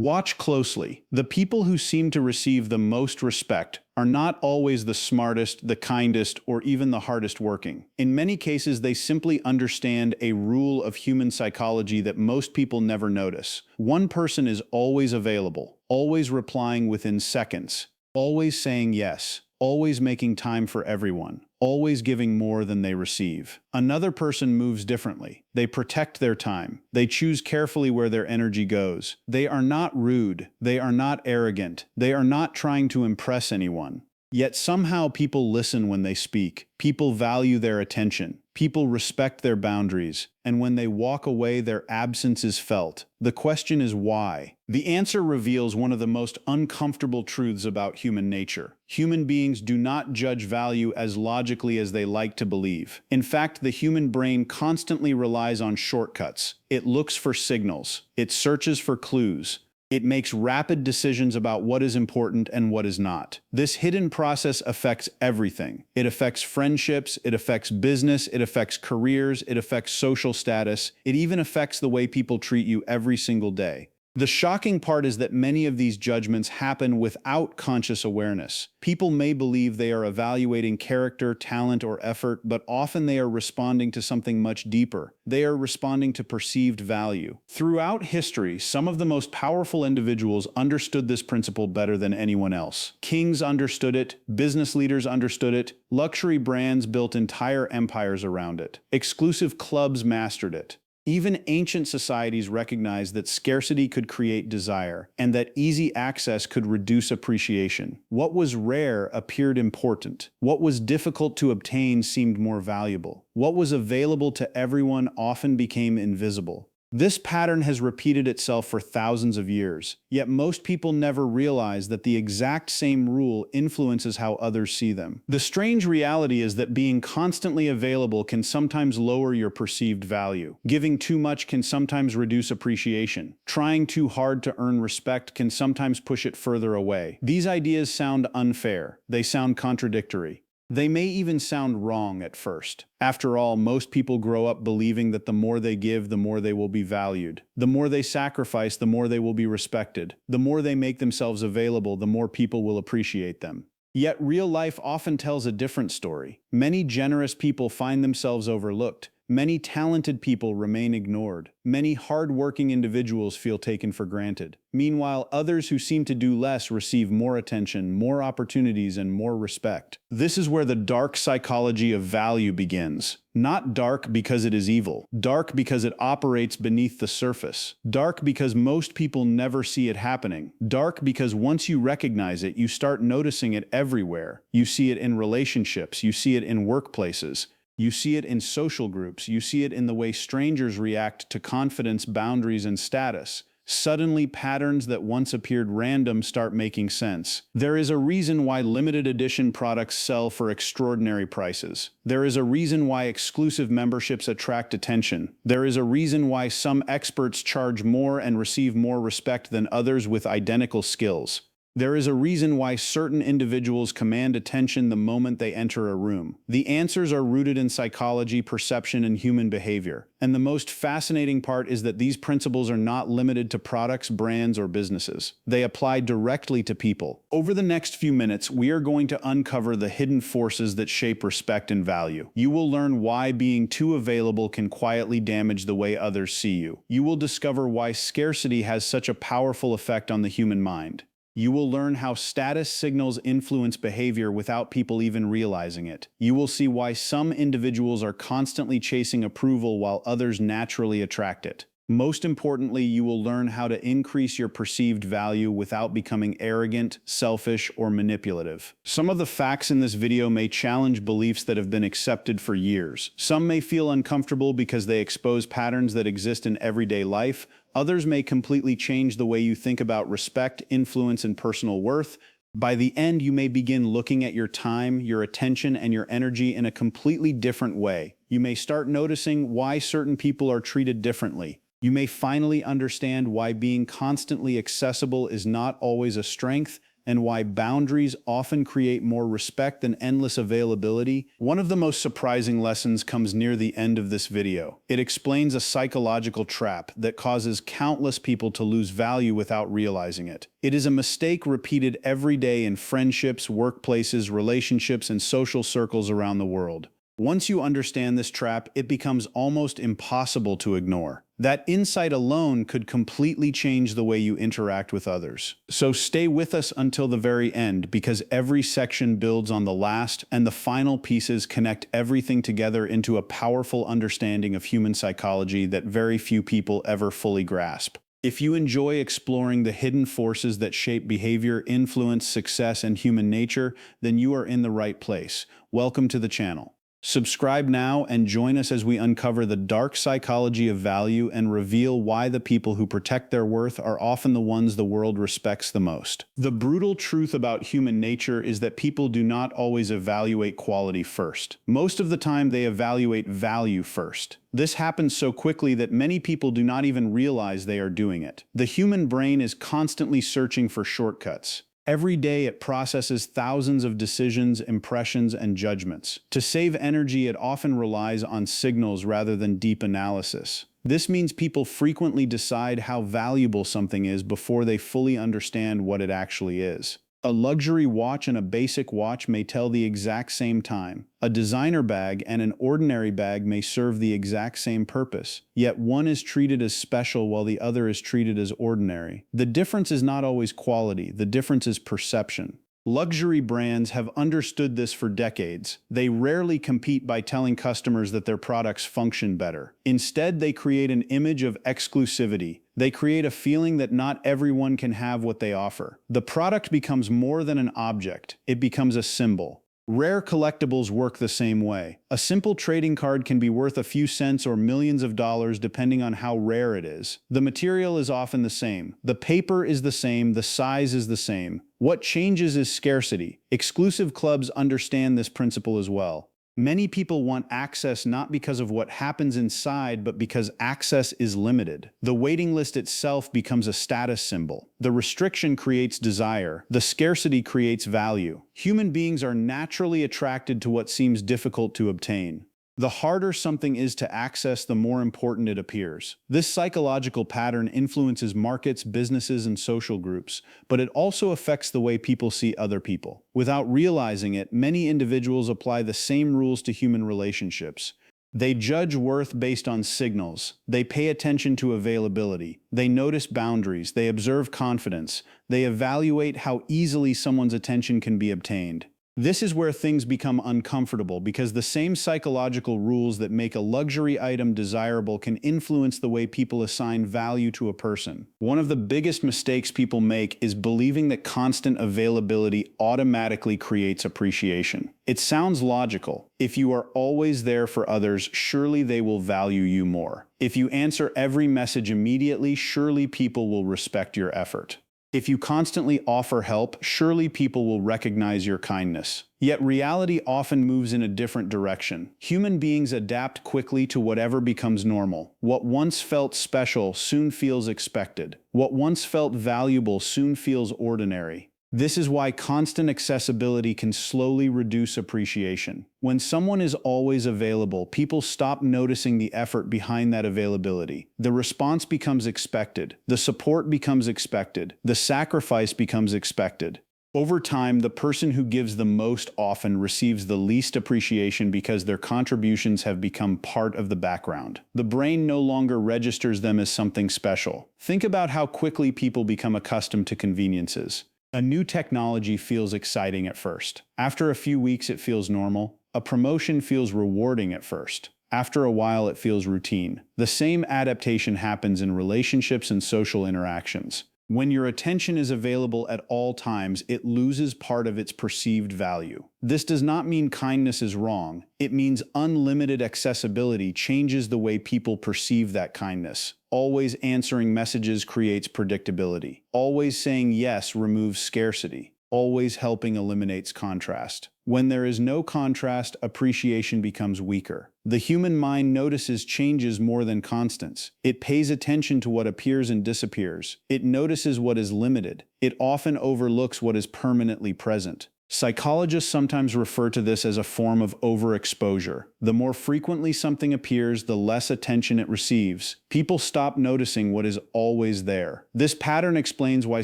Watch closely. The people who seem to receive the most respect are not always the smartest, the kindest, or even the hardest working. In many cases, they simply understand a rule of human psychology that most people never notice. One person is always available, always replying within seconds, always saying yes, always making time for everyone, always giving more than they receive. Another person moves differently. They protect their time. They choose carefully where their energy goes. They are not rude. They are not arrogant. They are not trying to impress anyone. Yet somehow people listen when they speak. People value their attention. People respect their boundaries. And when they walk away, their absence is felt. The question is why? The answer reveals one of the most uncomfortable truths about human nature. Human beings do not judge value as logically as they like to believe. In fact, the human brain constantly relies on shortcuts. It looks for signals. It searches for clues. It makes rapid decisions about what is important and what is not. This hidden process affects everything. It affects friendships, it affects business, it affects careers, it affects social status, it even affects the way people treat you every single day. The shocking part is that many of these judgments happen without conscious awareness. People may believe they are evaluating character, talent, or effort, but often they are responding to something much deeper. They are responding to perceived value. Throughout history, some of the most powerful individuals understood this principle better than anyone else. Kings understood it, business leaders understood it, luxury brands built entire empires around it. Exclusive clubs mastered it. Even ancient societies recognized that scarcity could create desire, and that easy access could reduce appreciation. What was rare appeared important. What was difficult to obtain seemed more valuable. What was available to everyone often became invisible. This pattern has repeated itself for thousands of years, yet most people never realize that the exact same rule influences how others see them. The strange reality is that being constantly available can sometimes lower your perceived value. Giving too much can sometimes reduce appreciation. Trying too hard to earn respect can sometimes push it further away. These ideas sound unfair. They sound contradictory. They may even sound wrong at first. After all, most people grow up believing that the more they give, the more they will be valued. The more they sacrifice, the more they will be respected. The more they make themselves available, the more people will appreciate them. Yet real life often tells a different story. Many generous people find themselves overlooked. Many talented people remain ignored. Many hard-working individuals feel taken for granted. Meanwhile, others who seem to do less receive more attention, more opportunities, and more respect. This is where the dark psychology of value begins. Not dark because it is evil. Dark because it operates beneath the surface. Dark because most people never see it happening. Dark because once you recognize it, you start noticing it everywhere. You see it in relationships. You see it in workplaces. You see it in social groups. You see it in the way strangers react to confidence, boundaries, and status. Suddenly, patterns that once appeared random start making sense. There is a reason why limited edition products sell for extraordinary prices. There is a reason why exclusive memberships attract attention. There is a reason why some experts charge more and receive more respect than others with identical skills. There is a reason why certain individuals command attention the moment they enter a room. The answers are rooted in psychology, perception, and human behavior. And the most fascinating part is that these principles are not limited to products, brands, or businesses. They apply directly to people. Over the next few minutes, we are going to uncover the hidden forces that shape respect and value. You will learn why being too available can quietly damage the way others see you. You will discover why scarcity has such a powerful effect on the human mind. You will learn how status signals influence behavior without people even realizing it. You will see why some individuals are constantly chasing approval while others naturally attract it. Most importantly, you will learn how to increase your perceived value without becoming arrogant, selfish, or manipulative. Some of the facts in this video may challenge beliefs that have been accepted for years. Some may feel uncomfortable because they expose patterns that exist in everyday life. Others may completely change the way you think about respect, influence, and personal worth. By the end, you may begin looking at your time, your attention, and your energy in a completely different way. You may start noticing why certain people are treated differently. You may finally understand why being constantly accessible is not always a strength, and why boundaries often create more respect than endless availability, one of the most surprising lessons comes near the end of this video. It explains a psychological trap that causes countless people to lose value without realizing it. It is a mistake repeated every day in friendships, workplaces, relationships, and social circles around the world. Once you understand this trap, it becomes almost impossible to ignore. That insight alone could completely change the way you interact with others. So stay with us until the very end, because every section builds on the last, and the final pieces connect everything together into a powerful understanding of human psychology that very few people ever fully grasp. If you enjoy exploring the hidden forces that shape behavior, influence, success, and human nature, then you are in the right place. Welcome to the channel. Subscribe now and join us as we uncover the dark psychology of value and reveal why the people who protect their worth are often the ones the world respects the most. The brutal truth about human nature is that people do not always evaluate quality first. Most of the time, they evaluate value first. This happens so quickly that many people do not even realize they are doing it. The human brain is constantly searching for shortcuts. Every day it processes thousands of decisions, impressions, and judgments. To save energy, it often relies on signals rather than deep analysis. This means people frequently decide how valuable something is before they fully understand what it actually is. A luxury watch and a basic watch may tell the exact same time. A designer bag and an ordinary bag may serve the exact same purpose, yet one is treated as special while the other is treated as ordinary. The difference is not always quality, the difference is perception. Luxury brands have understood this for decades. They rarely compete by telling customers that their products function better. Instead, they create an image of exclusivity. They create a feeling that not everyone can have what they offer. The product becomes more than an object. It becomes a symbol. Rare collectibles work the same way. A simple trading card can be worth a few cents or millions of dollars depending on how rare it is. The material is often the same. The paper is the same. The size is the same. What changes is scarcity. Exclusive clubs understand this principle as well. Many people want access not because of what happens inside, but because access is limited. The waiting list itself becomes a status symbol. The restriction creates desire. The scarcity creates value. Human beings are naturally attracted to what seems difficult to obtain. The harder something is to access, the more important it appears. This psychological pattern influences markets, businesses, and social groups, but it also affects the way people see other people. Without realizing it, many individuals apply the same rules to human relationships. They judge worth based on signals. They pay attention to availability. They notice boundaries. They observe confidence. They evaluate how easily someone's attention can be obtained. This is where things become uncomfortable, because the same psychological rules that make a luxury item desirable can influence the way people assign value to a person. One of the biggest mistakes people make is believing that constant availability automatically creates appreciation. It sounds logical. If you are always there for others, surely they will value you more. If you answer every message immediately, surely people will respect your effort. If you constantly offer help, surely people will recognize your kindness. Yet reality often moves in a different direction. Human beings adapt quickly to whatever becomes normal. What once felt special soon feels expected. What once felt valuable soon feels ordinary. This is why constant accessibility can slowly reduce appreciation. When someone is always available, people stop noticing the effort behind that availability. The response becomes expected. The support becomes expected. The sacrifice becomes expected. Over time, the person who gives the most often receives the least appreciation because their contributions have become part of the background. The brain no longer registers them as something special. Think about how quickly people become accustomed to conveniences. A new technology feels exciting at first. After a few weeks, it feels normal. A promotion feels rewarding at first. After a while, it feels routine. The same adaptation happens in relationships and social interactions. When your attention is available at all times, it loses part of its perceived value. This does not mean kindness is wrong. It means unlimited accessibility changes the way people perceive that kindness. Always answering messages creates predictability. Always saying yes removes scarcity. always helping eliminates contrast. When there is no contrast, appreciation becomes weaker. The human mind notices changes more than constants. It pays attention to what appears and disappears. It notices what is limited. It often overlooks what is permanently present. Psychologists sometimes refer to this as a form of overexposure. The more frequently something appears, the less attention it receives. People stop noticing what is always there. This pattern explains why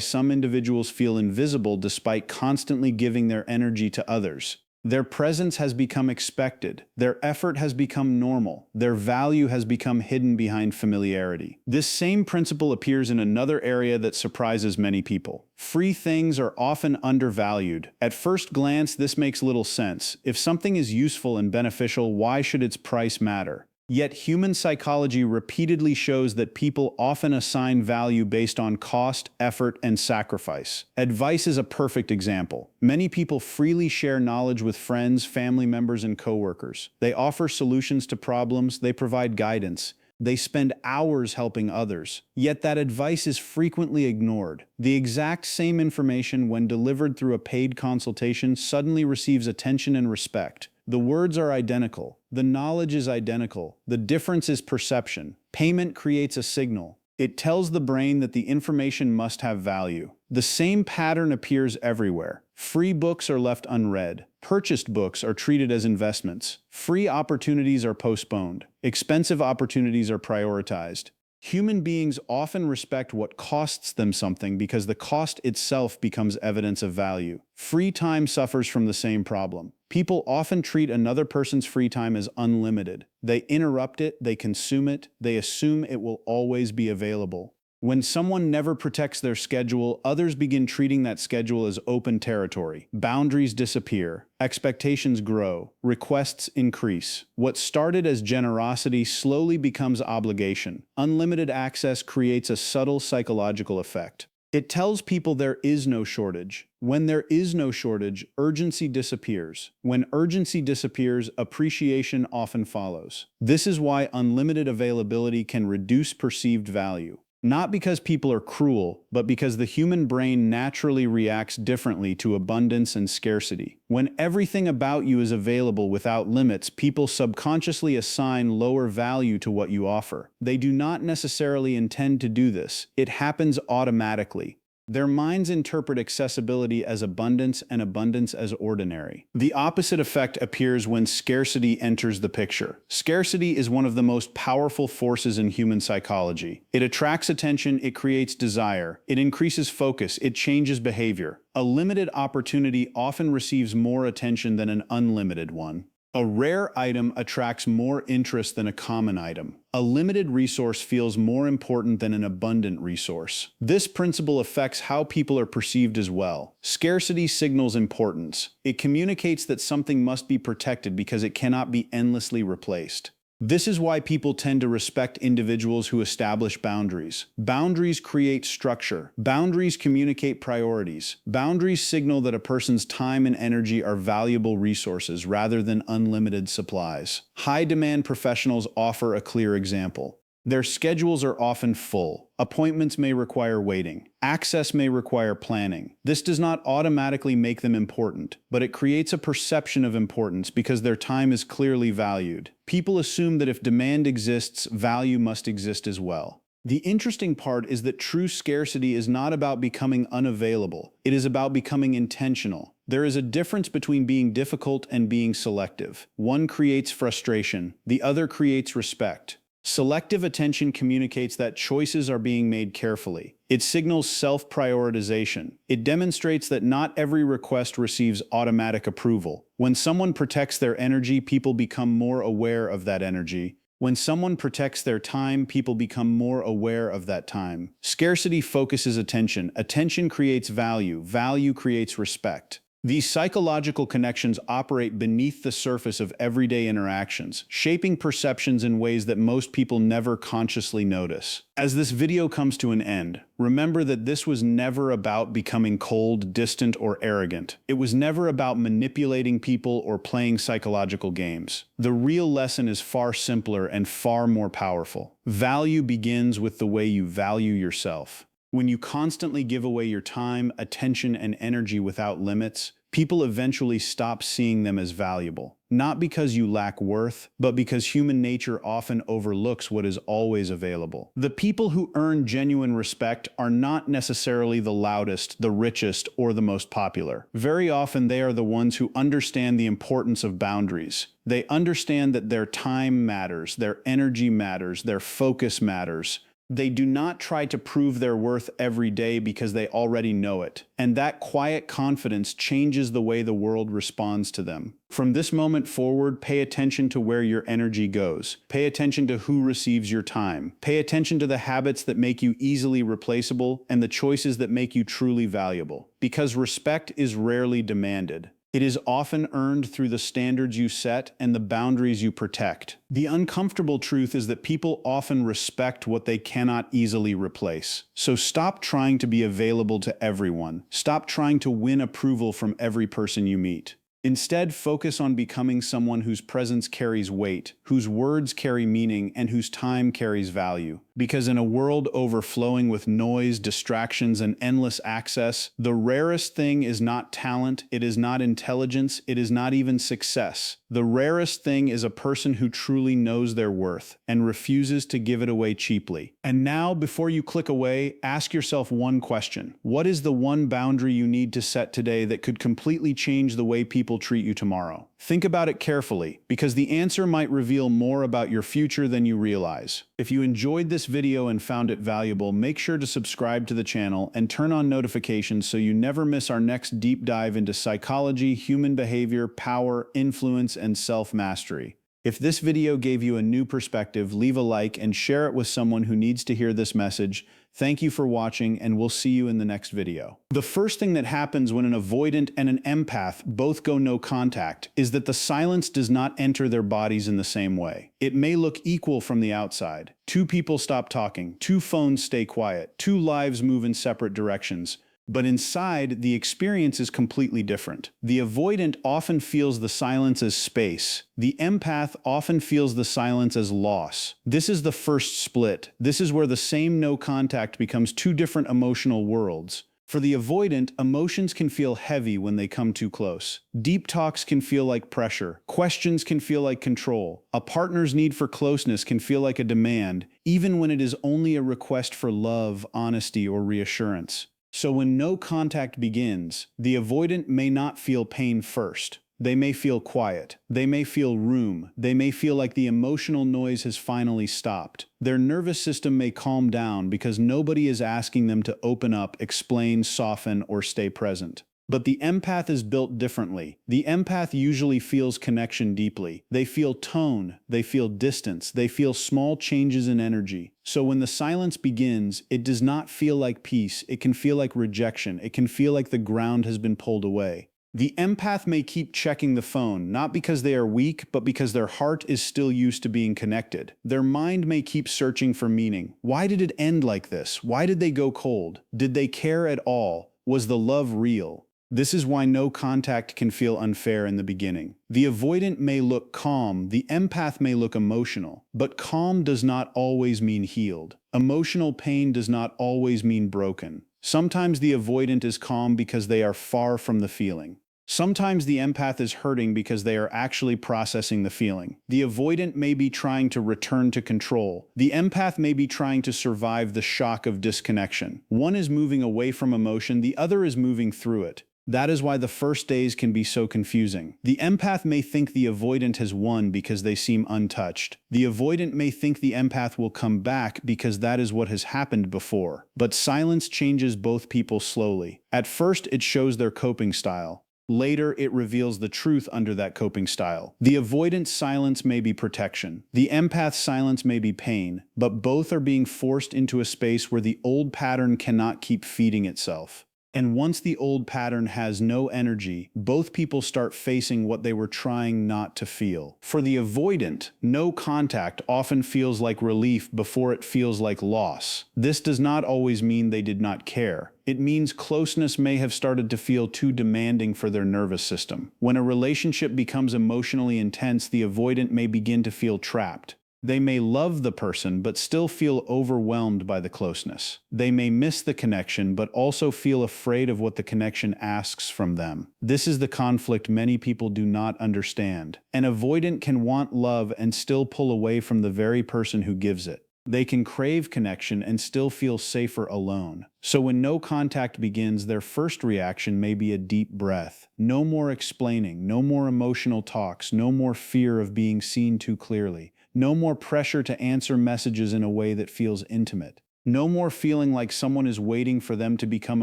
some individuals feel invisible despite constantly giving their energy to others. Their presence has become expected. Their effort has become normal. Their value has become hidden behind familiarity. This same principle appears in another area that surprises many people. Free things are often undervalued. At first glance, this makes little sense. If something is useful and beneficial, why should its price matter? Yet human psychology repeatedly shows that people often assign value based on cost, effort, and sacrifice. Advice is a perfect example. Many people freely share knowledge with friends, family members, and coworkers. They offer solutions to problems, they provide guidance. They spend hours helping others. Yet that advice is frequently ignored. The exact same information, when delivered through a paid consultation, suddenly receives attention and respect. The words are identical. The knowledge is identical. The difference is perception. Payment creates a signal. It tells the brain that the information must have value. The same pattern appears everywhere. Free books are left unread. Purchased books are treated as investments. Free opportunities are postponed. Expensive opportunities are prioritized. Human beings often respect what costs them something because the cost itself becomes evidence of value. Free time suffers from the same problem. People often treat another person's free time as unlimited. They interrupt it, they consume it, they assume it will always be available. When someone never protects their schedule, others begin treating that schedule as open territory. Boundaries disappear. Expectations grow. Requests increase. What started as generosity slowly becomes obligation. Unlimited access creates a subtle psychological effect. It tells people there is no shortage. When there is no shortage, urgency disappears. When urgency disappears, appreciation often follows. This is why unlimited availability can reduce perceived value. Not because people are cruel, but because the human brain naturally reacts differently to abundance and scarcity. When everything about you is available without limits, people subconsciously assign lower value to what you offer. They do not necessarily intend to do this. It happens automatically. Their minds interpret accessibility as abundance and abundance as ordinary. The opposite effect appears when scarcity enters the picture. Scarcity is one of the most powerful forces in human psychology. It attracts attention, it creates desire, it increases focus, it changes behavior. A limited opportunity often receives more attention than an unlimited one. A rare item attracts more interest than a common item. A limited resource feels more important than an abundant resource. This principle affects how people are perceived as well. Scarcity signals importance. It communicates that something must be protected because it cannot be endlessly replaced. This is why people tend to respect individuals who establish boundaries. Boundaries create structure. Boundaries communicate priorities. Boundaries signal that a person's time and energy are valuable resources rather than unlimited supplies. High-demand professionals offer a clear example. Their schedules are often full. Appointments may require waiting. Access may require planning. This does not automatically make them important, but it creates a perception of importance because their time is clearly valued. People assume that if demand exists, value must exist as well. The interesting part is that true scarcity is not about becoming unavailable. It is about becoming intentional. There is a difference between being difficult and being selective. One creates frustration. The other creates respect. Selective attention communicates that choices are being made carefully. It signals self-prioritization. It demonstrates that not every request receives automatic approval. When someone protects their energy, people become more aware of that energy. When someone protects their time, people become more aware of that time. Scarcity focuses attention. Attention creates value. Value creates respect. These psychological connections operate beneath the surface of everyday interactions, shaping perceptions in ways that most people never consciously notice. As this video comes to an end, remember that this was never about becoming cold, distant, or arrogant. It was never about manipulating people or playing psychological games. The real lesson is far simpler and far more powerful. Value begins with the way you value yourself. When you constantly give away your time, attention, and energy without limits, people eventually stop seeing them as valuable. Not because you lack worth, but because human nature often overlooks what is always available. The people who earn genuine respect are not necessarily the loudest, the richest, or the most popular. Very often they are the ones who understand the importance of boundaries. They understand that their time matters, their energy matters, their focus matters. They do not try to prove their worth every day because they already know it, and that quiet confidence changes the way the world responds to them. From this moment forward, pay attention to where your energy goes. Pay attention to who receives your time. Pay attention to the habits that make you easily replaceable and the choices that make you truly valuable. Because respect is rarely demanded. It is often earned through the standards you set and the boundaries you protect. The uncomfortable truth is that people often respect what they cannot easily replace. So stop trying to be available to everyone. Stop trying to win approval from every person you meet. Instead, focus on becoming someone whose presence carries weight, whose words carry meaning, and whose time carries value. Because in a world overflowing with noise, distractions, and endless access, the rarest thing is not talent, it is not intelligence, it is not even success. The rarest thing is a person who truly knows their worth and refuses to give it away cheaply. And now, before you click away, ask yourself one question. What is the one boundary you need to set today that could completely change the way people treat you tomorrow? Think about it carefully, because the answer might reveal more about your future than you realize. If you enjoyed this video and found it valuable, make sure to subscribe to the channel and turn on notifications so you never miss our next deep dive into psychology, human behavior, power, influence, and self-mastery. If this video gave you a new perspective, leave a like and share it with someone who needs to hear this message. Thank you for watching, and we'll see you in the next video. The first thing that happens when an avoidant and an empath both go no contact is that the silence does not enter their bodies in the same way. It may look equal from the outside. Two people stop talking, two phones stay quiet, two lives move in separate directions. But inside, the experience is completely different. The avoidant often feels the silence as space. The empath often feels the silence as loss. This is the first split. This is where the same no contact becomes two different emotional worlds. For the avoidant, emotions can feel heavy when they come too close. Deep talks can feel like pressure. Questions can feel like control. A partner's need for closeness can feel like a demand, even when it is only a request for love, honesty, or reassurance. So when no contact begins, the avoidant may not feel pain first. They may feel quiet. They may feel room. They may feel like the emotional noise has finally stopped. Their nervous system may calm down because nobody is asking them to open up, explain, soften, or stay present. But the empath is built differently. The empath usually feels connection deeply. They feel tone, they feel distance, they feel small changes in energy. So when the silence begins, it does not feel like peace, it can feel like rejection, it can feel like the ground has been pulled away. The empath may keep checking the phone, not because they are weak, but because their heart is still used to being connected. Their mind may keep searching for meaning. Why did it end like this? Why did they go cold? Did they care at all? Was the love real? This is why no contact can feel unfair in the beginning. The avoidant may look calm, the empath may look emotional, but calm does not always mean healed. Emotional pain does not always mean broken. Sometimes the avoidant is calm because they are far from the feeling. Sometimes the empath is hurting because they are actually processing the feeling. The avoidant may be trying to return to control. The empath may be trying to survive the shock of disconnection. One is moving away from emotion, the other is moving through it. That is why the first days can be so confusing. The empath may think the avoidant has won because they seem untouched. The avoidant may think the empath will come back because that is what has happened before. But silence changes both people slowly. At first, it shows their coping style. Later, it reveals the truth under that coping style. The avoidant silence may be protection. The empath silence may be pain, but both are being forced into a space where the old pattern cannot keep feeding itself. And once the old pattern has no energy, both people start facing what they were trying not to feel. For the avoidant, no contact often feels like relief before it feels like loss. This does not always mean they did not care. It means closeness may have started to feel too demanding for their nervous system. When a relationship becomes emotionally intense, the avoidant may begin to feel trapped. They may love the person but still feel overwhelmed by the closeness. They may miss the connection but also feel afraid of what the connection asks from them. This is the conflict many people do not understand. An avoidant can want love and still pull away from the very person who gives it. They can crave connection and still feel safer alone. So when no contact begins, their first reaction may be a deep breath. No more explaining, no more emotional talks, no more fear of being seen too clearly. No more pressure to answer messages in a way that feels intimate. No more feeling like someone is waiting for them to become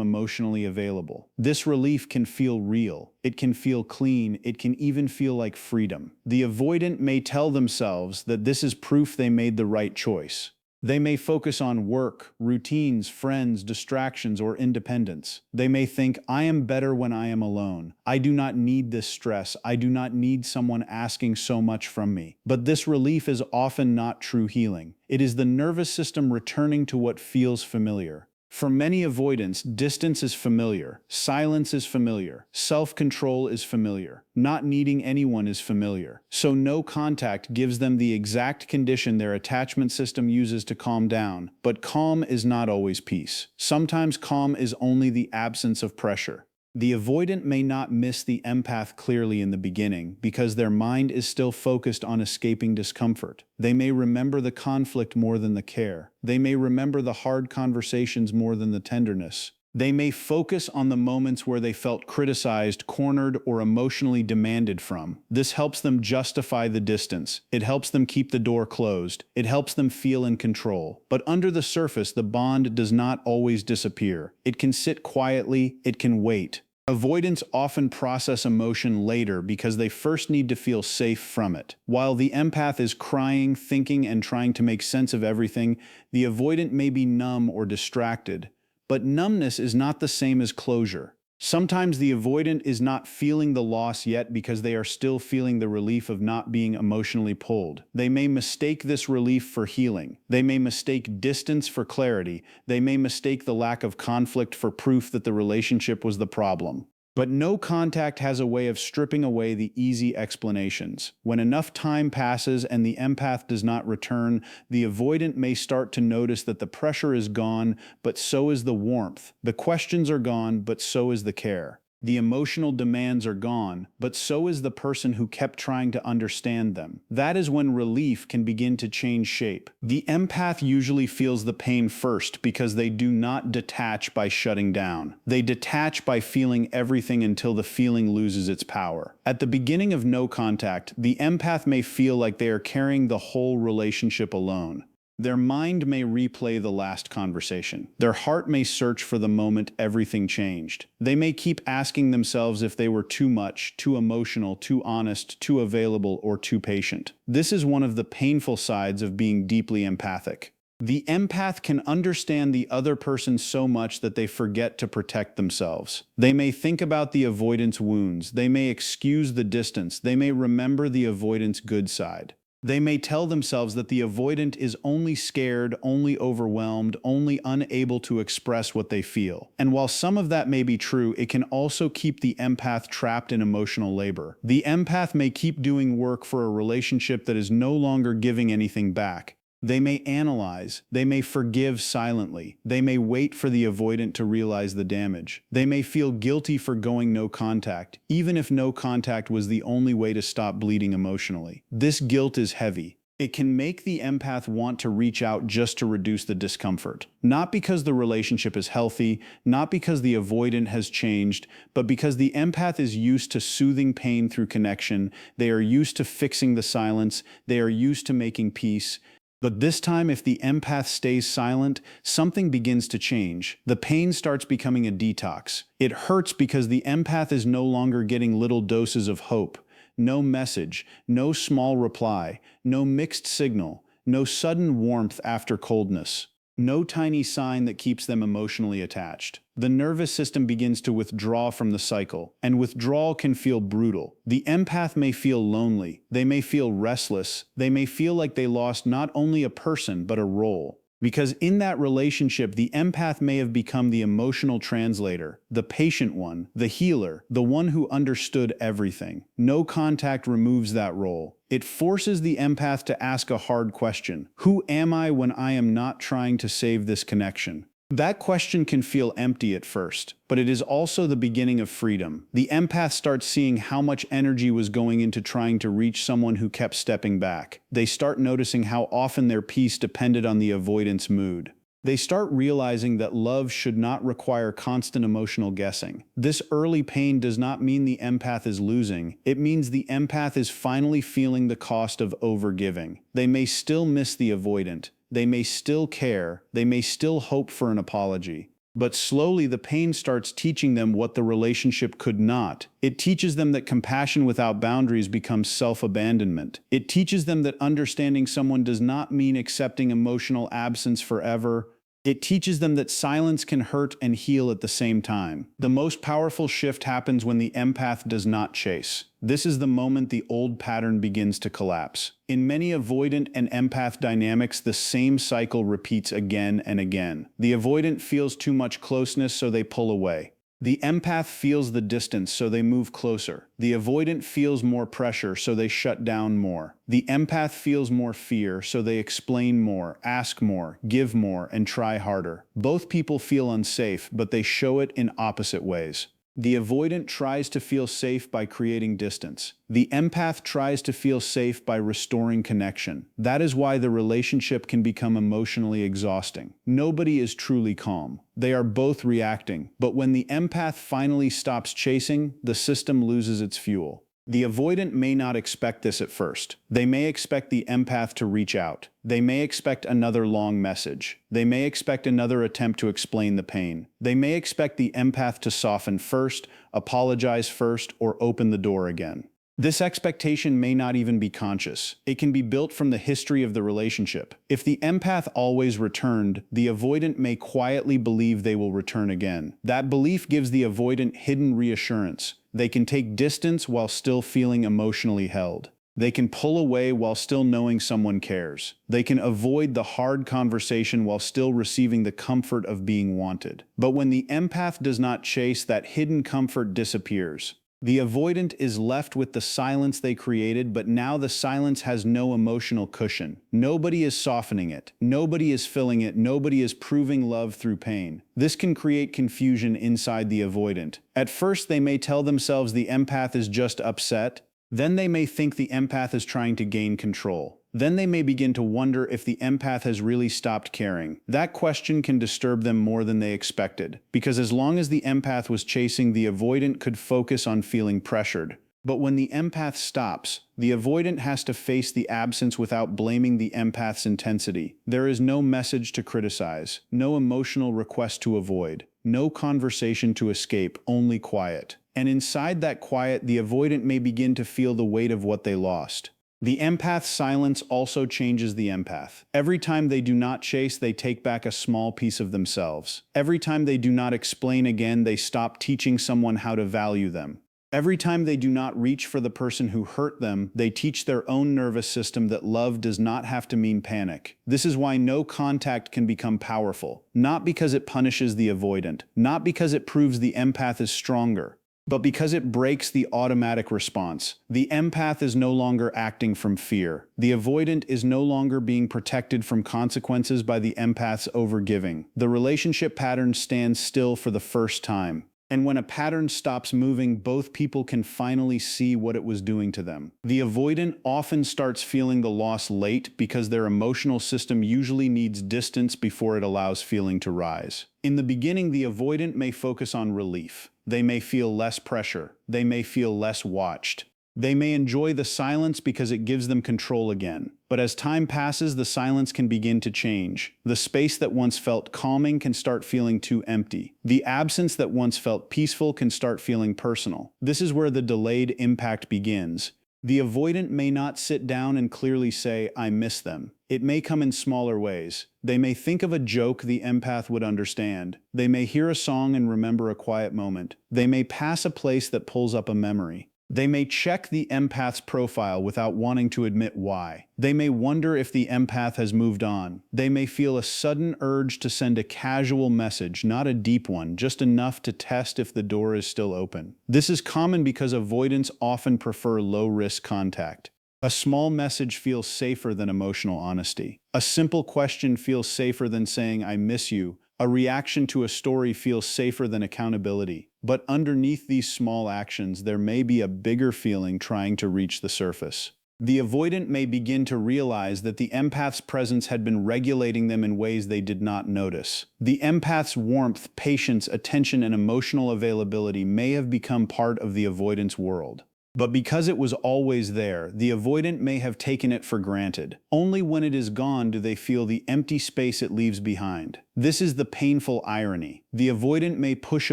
emotionally available. This relief can feel real. It can feel clean. It can even feel like freedom. The avoidant may tell themselves that this is proof they made the right choice. They may focus on work, routines, friends, distractions, or independence. They may think, I am better when I am alone. I do not need this stress. I do not need someone asking so much from me. But this relief is often not true healing. It is the nervous system returning to what feels familiar. For many avoidants, distance is familiar, silence is familiar, self-control is familiar, not needing anyone is familiar. So no contact gives them the exact condition their attachment system uses to calm down, but calm is not always peace. Sometimes calm is only the absence of pressure. The avoidant may not miss the empath clearly in the beginning because their mind is still focused on escaping discomfort. They may remember the conflict more than the care. They may remember the hard conversations more than the tenderness. They may focus on the moments where they felt criticized, cornered, or emotionally demanded from. This helps them justify the distance. It helps them keep the door closed. It helps them feel in control. But under the surface, the bond does not always disappear. It can sit quietly. It can wait. Avoidants often process emotion later because they first need to feel safe from it. While the empath is crying, thinking, and trying to make sense of everything, the avoidant may be numb or distracted. But numbness is not the same as closure. Sometimes the avoidant is not feeling the loss yet because they are still feeling the relief of not being emotionally pulled. They may mistake this relief for healing. They may mistake distance for clarity. They may mistake the lack of conflict for proof that the relationship was the problem. But no contact has a way of stripping away the easy explanations. When enough time passes and the empath does not return, the avoidant may start to notice that the pressure is gone, but so is the warmth. The questions are gone, but so is the care. The emotional demands are gone, but so is the person who kept trying to understand them. That is when relief can begin to change shape. The empath usually feels the pain first because they do not detach by shutting down. They detach by feeling everything until the feeling loses its power. At the beginning of no contact, the empath may feel like they are carrying the whole relationship alone. Their mind may replay the last conversation. Their heart may search for the moment everything changed. They may keep asking themselves if they were too much, too emotional, too honest, too available, or too patient. This is one of the painful sides of being deeply empathic. The empath can understand the other person so much that they forget to protect themselves. They may think about the avoidance wounds. They may excuse the distance. They may remember the avoidance good side. They may tell themselves that the avoidant is only scared, only overwhelmed, only unable to express what they feel. And while some of that may be true, it can also keep the empath trapped in emotional labor. The empath may keep doing work for a relationship that is no longer giving anything back. They may analyze, they may forgive silently, they may wait for the avoidant to realize the damage. They may feel guilty for going no contact, even if no contact was the only way to stop bleeding emotionally. This guilt is heavy. It can make the empath want to reach out just to reduce the discomfort. Not because the relationship is healthy, not because the avoidant has changed, but because the empath is used to soothing pain through connection. They are used to fixing the silence. They are used to making peace. But this time, if the empath stays silent, something begins to change. The pain starts becoming a detox. It hurts because the empath is no longer getting little doses of hope. No message, no small reply, no mixed signal, no sudden warmth after coldness. No tiny sign that keeps them emotionally attached. The nervous system begins to withdraw from the cycle, and withdrawal can feel brutal. The empath may feel lonely, they may feel restless, they may feel like they lost not only a person but a role. Because in that relationship, the empath may have become the emotional translator, the patient one, the healer, the one who understood everything. No contact removes that role. It forces the empath to ask a hard question. Who am I when I am not trying to save this connection? That question can feel empty at first, but it is also the beginning of freedom. The empath starts seeing how much energy was going into trying to reach someone who kept stepping back. They start noticing how often their peace depended on the avoidance mood. They start realizing that love should not require constant emotional guessing. This early pain does not mean the empath is losing. It means the empath is finally feeling the cost of overgiving. They may still miss the avoidant. They may still care. They may still hope for an apology. But slowly the pain starts teaching them what the relationship could not. It teaches them that compassion without boundaries becomes self-abandonment. It teaches them that understanding someone does not mean accepting emotional absence forever. It teaches them that silence can hurt and heal at the same time. The most powerful shift happens when the empath does not chase. This is the moment the old pattern begins to collapse. In many avoidant and empath dynamics, the same cycle repeats again and again. The avoidant feels too much closeness, so they pull away. The empath feels the distance, so they move closer. The avoidant feels more pressure, so they shut down more. The empath feels more fear, so they explain more, ask more, give more, and try harder. Both people feel unsafe, but they show it in opposite ways. The avoidant tries to feel safe by creating distance. The empath tries to feel safe by restoring connection. That is why the relationship can become emotionally exhausting. Nobody is truly calm. They are both reacting, but when the empath finally stops chasing, the system loses its fuel. The avoidant may not expect this at first. They may expect the empath to reach out. They may expect another long message. They may expect another attempt to explain the pain. They may expect the empath to soften first, apologize first, or open the door again. This expectation may not even be conscious. It can be built from the history of the relationship. If the empath always returned, the avoidant may quietly believe they will return again. That belief gives the avoidant hidden reassurance. They can take distance while still feeling emotionally held. They can pull away while still knowing someone cares. They can avoid the hard conversation while still receiving the comfort of being wanted. But when the empath does not chase, that hidden comfort disappears. The avoidant is left with the silence they created, but now the silence has no emotional cushion. Nobody is softening it. Nobody is filling it. Nobody is proving love through pain. This can create confusion inside the avoidant. At first, they may tell themselves the empath is just upset. Then they may think the empath is trying to gain control. Then they may begin to wonder if the empath has really stopped caring. That question can disturb them more than they expected, because as long as the empath was chasing, the avoidant could focus on feeling pressured. But when the empath stops, the avoidant has to face the absence without blaming the empath's intensity. There is no message to criticize, no emotional request to avoid, no conversation to escape, only quiet. And inside that quiet, the avoidant may begin to feel the weight of what they lost. The empath's silence also changes the empath. Every time they do not chase, they take back a small piece of themselves. Every time they do not explain again, they stop teaching someone how to value them. Every time they do not reach for the person who hurt them, they teach their own nervous system that love does not have to mean panic. This is why no contact can become powerful. Not because it punishes the avoidant, not because it proves the empath is stronger, but because it breaks the automatic response. The empath is no longer acting from fear. The avoidant is no longer being protected from consequences by the empath's overgiving. The relationship pattern stands still for the first time. And when a pattern stops moving, both people can finally see what it was doing to them. The avoidant often starts feeling the loss late because their emotional system usually needs distance before it allows feeling to rise. In the beginning, the avoidant may focus on relief. They may feel less pressure. They may feel less watched. They may enjoy the silence because it gives them control again. But as time passes, the silence can begin to change. The space that once felt calming can start feeling too empty. The absence that once felt peaceful can start feeling personal. This is where the delayed impact begins. The avoidant may not sit down and clearly say, "I miss them." It may come in smaller ways. They may think of a joke the empath would understand. They may hear a song and remember a quiet moment. They may pass a place that pulls up a memory. They may check the empath's profile without wanting to admit why. They may wonder if the empath has moved on. They may feel a sudden urge to send a casual message, not a deep one, just enough to test if the door is still open. This is common because avoidants often prefer low-risk contact. A small message feels safer than emotional honesty. A simple question feels safer than saying, "I miss you." A reaction to a story feels safer than accountability. But underneath these small actions, there may be a bigger feeling trying to reach the surface. The avoidant may begin to realize that the empath's presence had been regulating them in ways they did not notice. The empath's warmth, patience, attention, and emotional availability may have become part of the avoidant's world. But because it was always there, the avoidant may have taken it for granted. Only when it is gone do they feel the empty space it leaves behind. This is the painful irony. The avoidant may push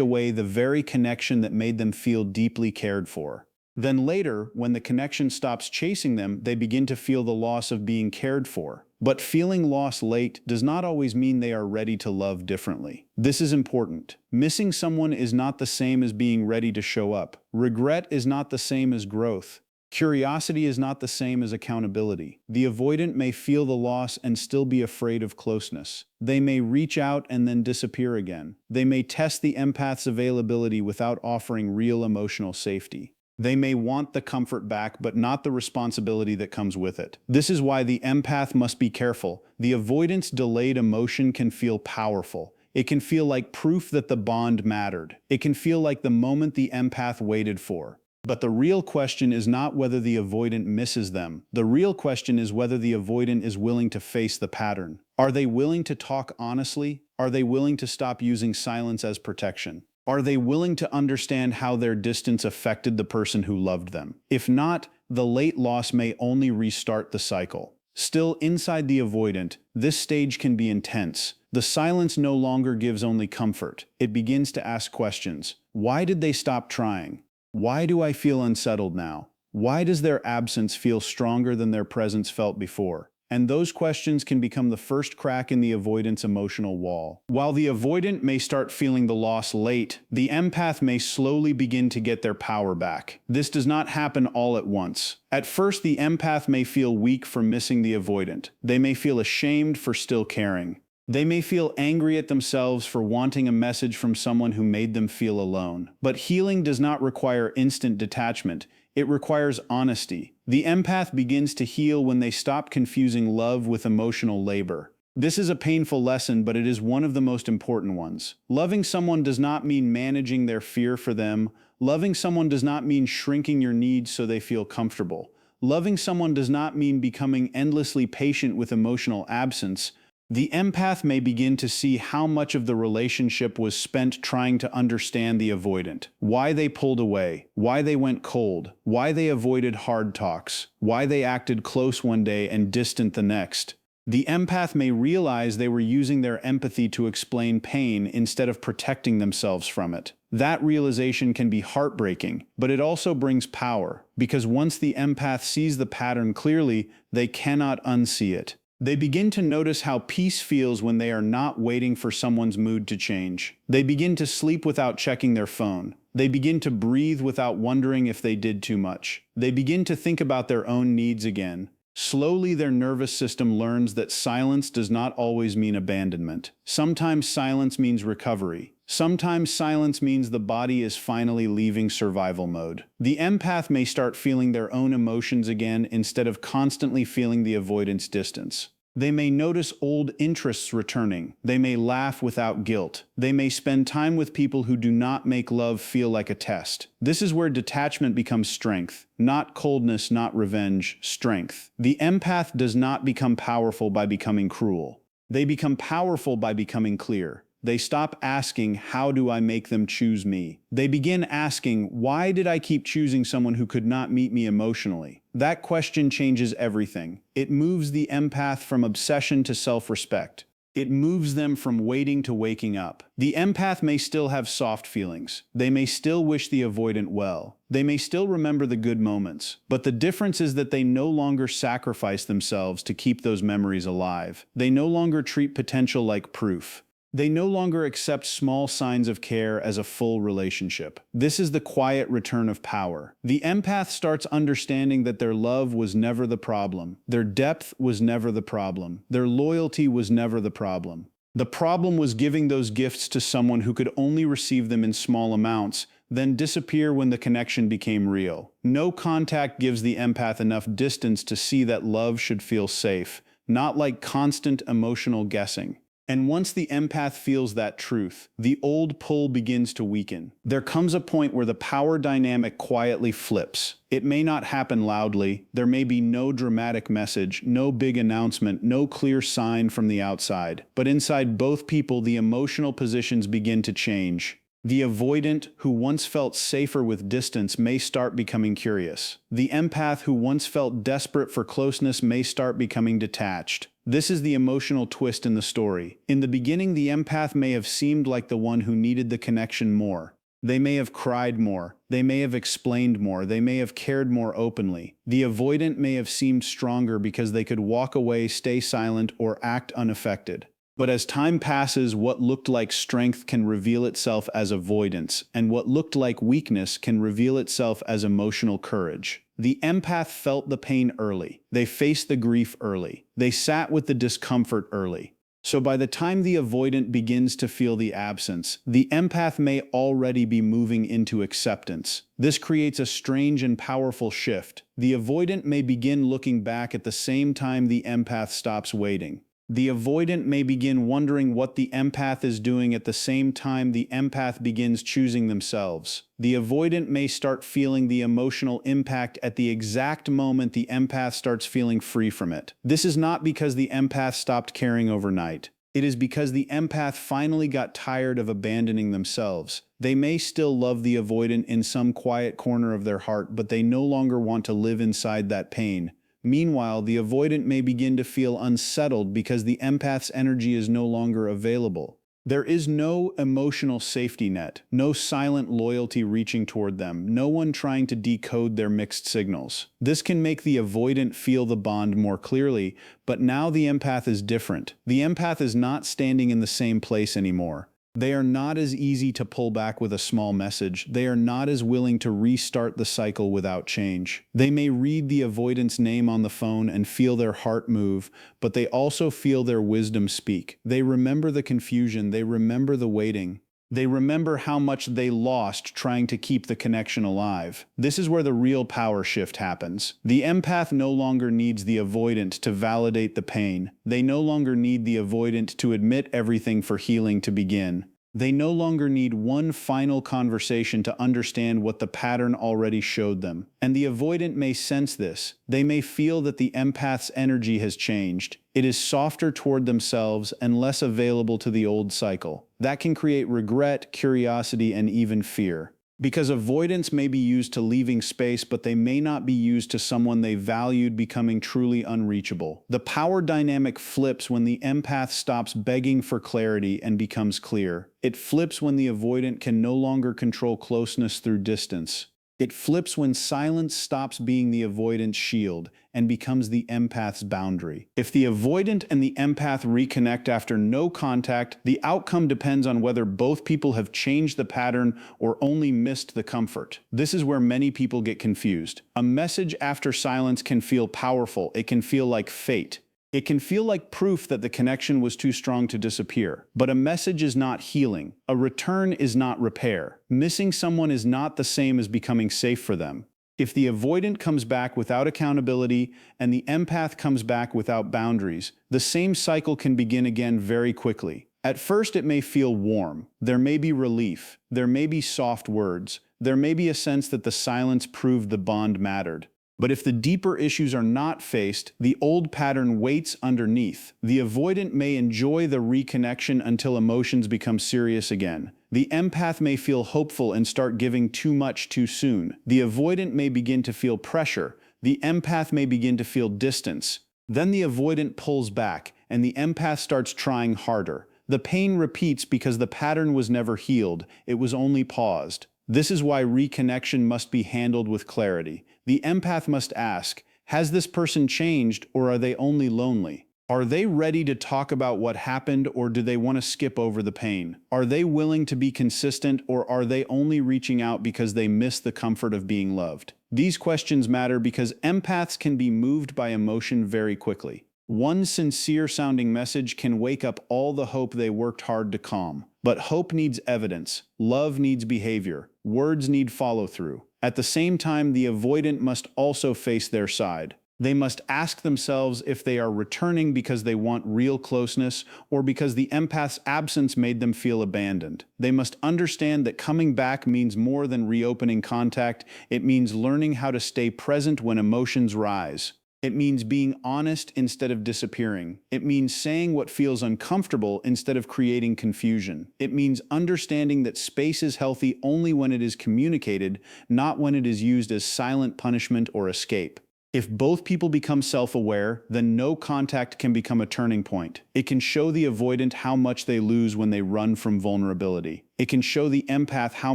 away the very connection that made them feel deeply cared for. Then later, when the connection stops chasing them, they begin to feel the loss of being cared for. But feeling loss late does not always mean they are ready to love differently. This is important. Missing someone is not the same as being ready to show up. Regret is not the same as growth. Curiosity is not the same as accountability. The avoidant may feel the loss and still be afraid of closeness. They may reach out and then disappear again. They may test the empath's availability without offering real emotional safety. They may want the comfort back, but not the responsibility that comes with it. This is why the empath must be careful. The avoidant's delayed emotion can feel powerful. It can feel like proof that the bond mattered. It can feel like the moment the empath waited for. But the real question is not whether the avoidant misses them. The real question is whether the avoidant is willing to face the pattern. Are they willing to talk honestly? Are they willing to stop using silence as protection? Are they willing to understand how their distance affected the person who loved them? If not, the late loss may only restart the cycle. Still, inside the avoidant, this stage can be intense. The silence no longer gives only comfort. It begins to ask questions. Why did they stop trying? Why do I feel unsettled now? Why does their absence feel stronger than their presence felt before? And those questions can become the first crack in the avoidant's emotional wall. While the avoidant may start feeling the loss late, the empath may slowly begin to get their power back. This does not happen all at once. At first, the empath may feel weak for missing the avoidant. They may feel ashamed for still caring. They may feel angry at themselves for wanting a message from someone who made them feel alone. But healing does not require instant detachment. It requires honesty. The empath begins to heal when they stop confusing love with emotional labor. This is a painful lesson, but it is one of the most important ones. Loving someone does not mean managing their fear for them. Loving someone does not mean shrinking your needs so they feel comfortable. Loving someone does not mean becoming endlessly patient with emotional absence. The empath may begin to see how much of the relationship was spent trying to understand the avoidant, why they pulled away, why they went cold, why they avoided hard talks, why they acted close one day and distant the next. The empath may realize they were using their empathy to explain pain instead of protecting themselves from it. That realization can be heartbreaking, but it also brings power, because once the empath sees the pattern clearly, they cannot unsee it. They begin to notice how peace feels when they are not waiting for someone's mood to change. They begin to sleep without checking their phone. They begin to breathe without wondering if they did too much. They begin to think about their own needs again. Slowly, their nervous system learns that silence does not always mean abandonment. Sometimes silence means recovery. Sometimes silence means the body is finally leaving survival mode. The empath may start feeling their own emotions again instead of constantly feeling the avoidance distance. They may notice old interests returning. They may laugh without guilt. They may spend time with people who do not make love feel like a test. This is where detachment becomes strength. Not coldness, not revenge, strength. The empath does not become powerful by becoming cruel. They become powerful by becoming clear. They stop asking, how do I make them choose me? They begin asking, why did I keep choosing someone who could not meet me emotionally? That question changes everything. It moves the empath from obsession to self-respect. It moves them from waiting to waking up. The empath may still have soft feelings. They may still wish the avoidant well. They may still remember the good moments. But the difference is that they no longer sacrifice themselves to keep those memories alive. They no longer treat potential like proof. They no longer accept small signs of care as a full relationship. This is the quiet return of power. The empath starts understanding that their love was never the problem. Their depth was never the problem. Their loyalty was never the problem. The problem was giving those gifts to someone who could only receive them in small amounts, then disappear when the connection became real. No contact gives the empath enough distance to see that love should feel safe, not like constant emotional guessing. And once the empath feels that truth, the old pull begins to weaken. There comes a point where the power dynamic quietly flips. It may not happen loudly, there may be no dramatic message, no big announcement, no clear sign from the outside. But inside both people, the emotional positions begin to change. The avoidant, who once felt safer with distance, may start becoming curious. The empath, who once felt desperate for closeness, may start becoming detached. This is the emotional twist in the story. In the beginning, the empath may have seemed like the one who needed the connection more. They may have cried more. They may have explained more. They may have cared more openly. The avoidant may have seemed stronger because they could walk away, stay silent, or act unaffected. But as time passes, what looked like strength can reveal itself as avoidance, and what looked like weakness can reveal itself as emotional courage. The empath felt the pain early. They faced the grief early. They sat with the discomfort early. So by the time the avoidant begins to feel the absence, the empath may already be moving into acceptance. This creates a strange and powerful shift. The avoidant may begin looking back at the same time the empath stops waiting. The avoidant may begin wondering what the empath is doing at the same time the empath begins choosing themselves. The avoidant may start feeling the emotional impact at the exact moment the empath starts feeling free from it. This is not because the empath stopped caring overnight. It is because the empath finally got tired of abandoning themselves. They may still love the avoidant in some quiet corner of their heart, but they no longer want to live inside that pain. Meanwhile, the avoidant may begin to feel unsettled because the empath's energy is no longer available. There is no emotional safety net, no silent loyalty reaching toward them, no one trying to decode their mixed signals. This can make the avoidant feel the bond more clearly, but now the empath is different. The empath is not standing in the same place anymore. They are not as easy to pull back with a small message. They are not as willing to restart the cycle without change. They may read the avoidant's name on the phone and feel their heart move, but they also feel their wisdom speak. They remember the confusion. They remember the waiting. They remember how much they lost trying to keep the connection alive. This is where the real power shift happens. The empath no longer needs the avoidant to validate the pain. They no longer need the avoidant to admit everything for healing to begin. They no longer need one final conversation to understand what the pattern already showed them. And the avoidant may sense this. They may feel that the empath's energy has changed. It is softer toward themselves and less available to the old cycle. That can create regret, curiosity, and even fear. Because avoidance may be used to leaving space, but they may not be used to someone they valued becoming truly unreachable. The power dynamic flips when the empath stops begging for clarity and becomes clear. It flips when the avoidant can no longer control closeness through distance. It flips when silence stops being the avoidant's shield and becomes the empath's boundary. If the avoidant and the empath reconnect after no contact, the outcome depends on whether both people have changed the pattern or only missed the comfort. This is where many people get confused. A message after silence can feel powerful. It can feel like fate. It can feel like proof that the connection was too strong to disappear. But a message is not healing. A return is not repair. Missing someone is not the same as becoming safe for them. If the avoidant comes back without accountability and the empath comes back without boundaries, the same cycle can begin again very quickly. At first, it may feel warm. There may be relief. There may be soft words. There may be a sense that the silence proved the bond mattered. But if the deeper issues are not faced, the old pattern waits underneath. The avoidant may enjoy the reconnection until emotions become serious again. The empath may feel hopeful and start giving too much too soon. The avoidant may begin to feel pressure. The empath may begin to feel distance. Then the avoidant pulls back, and the empath starts trying harder. The pain repeats because the pattern was never healed. It was only paused. This is why reconnection must be handled with clarity. The empath must ask, has this person changed, or are they only lonely? Are they ready to talk about what happened, or do they want to skip over the pain? Are they willing to be consistent, or are they only reaching out because they miss the comfort of being loved? These questions matter because empaths can be moved by emotion very quickly. One sincere-sounding message can wake up all the hope they worked hard to calm. But hope needs evidence. Love needs behavior. Words need follow-through. At the same time, the avoidant must also face their side. They must ask themselves if they are returning because they want real closeness or because the empath's absence made them feel abandoned. They must understand that coming back means more than reopening contact. It means learning how to stay present when emotions rise. It means being honest instead of disappearing. It means saying what feels uncomfortable instead of creating confusion. It means understanding that space is healthy only when it is communicated, not when it is used as silent punishment or escape. If both people become self-aware, then no contact can become a turning point. It can show the avoidant how much they lose when they run from vulnerability. It can show the empath how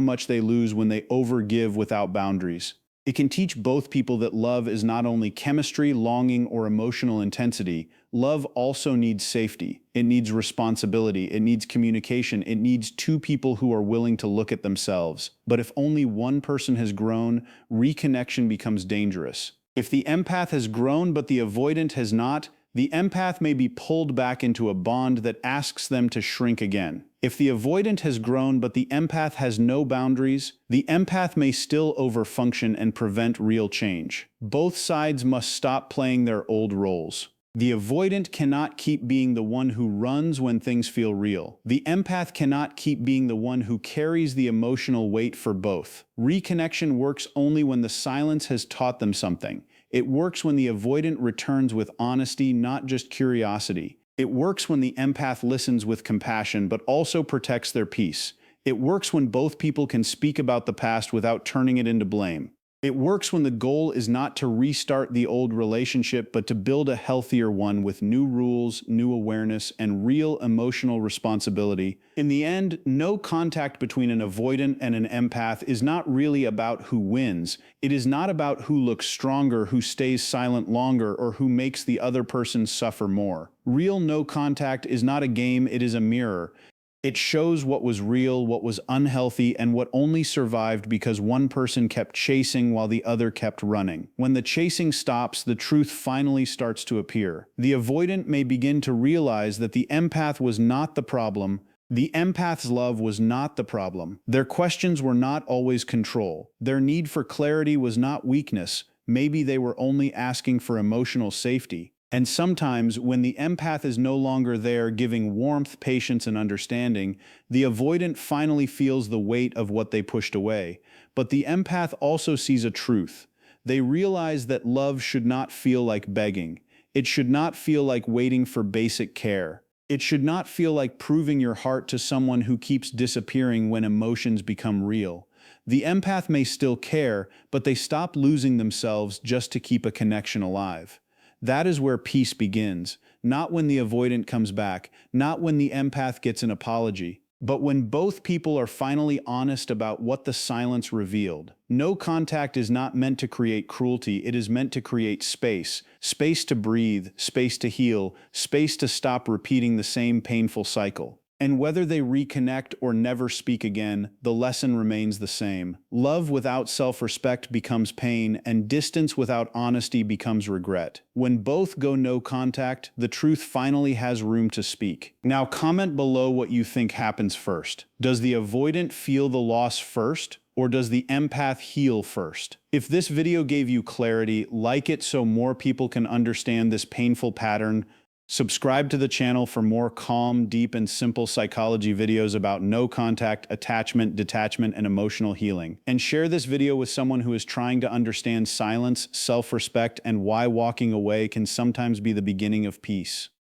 much they lose when they overgive without boundaries. It can teach both people that love is not only chemistry, longing, or emotional intensity. Love also needs safety. It needs responsibility. It needs communication. It needs two people who are willing to look at themselves. But if only one person has grown, reconnection becomes dangerous. If the empath has grown but the avoidant has not, the empath may be pulled back into a bond that asks them to shrink again. If the avoidant has grown but the empath has no boundaries, the empath may still overfunction and prevent real change. Both sides must stop playing their old roles. The avoidant cannot keep being the one who runs when things feel real. The empath cannot keep being the one who carries the emotional weight for both. Reconnection works only when the silence has taught them something. It works when the avoidant returns with honesty, not just curiosity. It works when the empath listens with compassion, but also protects their peace. It works when both people can speak about the past without turning it into blame. It works when the goal is not to restart the old relationship, but to build a healthier one with new rules, new awareness, and real emotional responsibility. In the end, no contact between an avoidant and an empath is not really about who wins. It is not about who looks stronger, who stays silent longer, or who makes the other person suffer more. Real no contact is not a game, it is a mirror. It shows what was real, what was unhealthy, and what only survived because one person kept chasing while the other kept running. When the chasing stops, the truth finally starts to appear. The avoidant may begin to realize that the empath was not the problem. The empath's love was not the problem. Their questions were not always control. Their need for clarity was not weakness. Maybe they were only asking for emotional safety. And sometimes, when the empath is no longer there giving warmth, patience, and understanding, the avoidant finally feels the weight of what they pushed away. But the empath also sees a truth. They realize that love should not feel like begging. It should not feel like waiting for basic care. It should not feel like proving your heart to someone who keeps disappearing when emotions become real. The empath may still care, but they stop losing themselves just to keep a connection alive. That is where peace begins, not when the avoidant comes back, not when the empath gets an apology, but when both people are finally honest about what the silence revealed. No contact is not meant to create cruelty, it is meant to create space. Space to breathe, space to heal, space to stop repeating the same painful cycle. And whether they reconnect or never speak again, the lesson remains the same. Love without self-respect becomes pain, and distance without honesty becomes regret. When both go no contact, the truth finally has room to speak. Now comment below what you think happens first. Does the avoidant feel the loss first, or does the empath heal first? If this video gave you clarity, like it so more people can understand this painful pattern. Subscribe to the channel for more calm, deep, and simple psychology videos about no contact, attachment, detachment, and emotional healing. And share this video with someone who is trying to understand silence, self-respect, and why walking away can sometimes be the beginning of peace.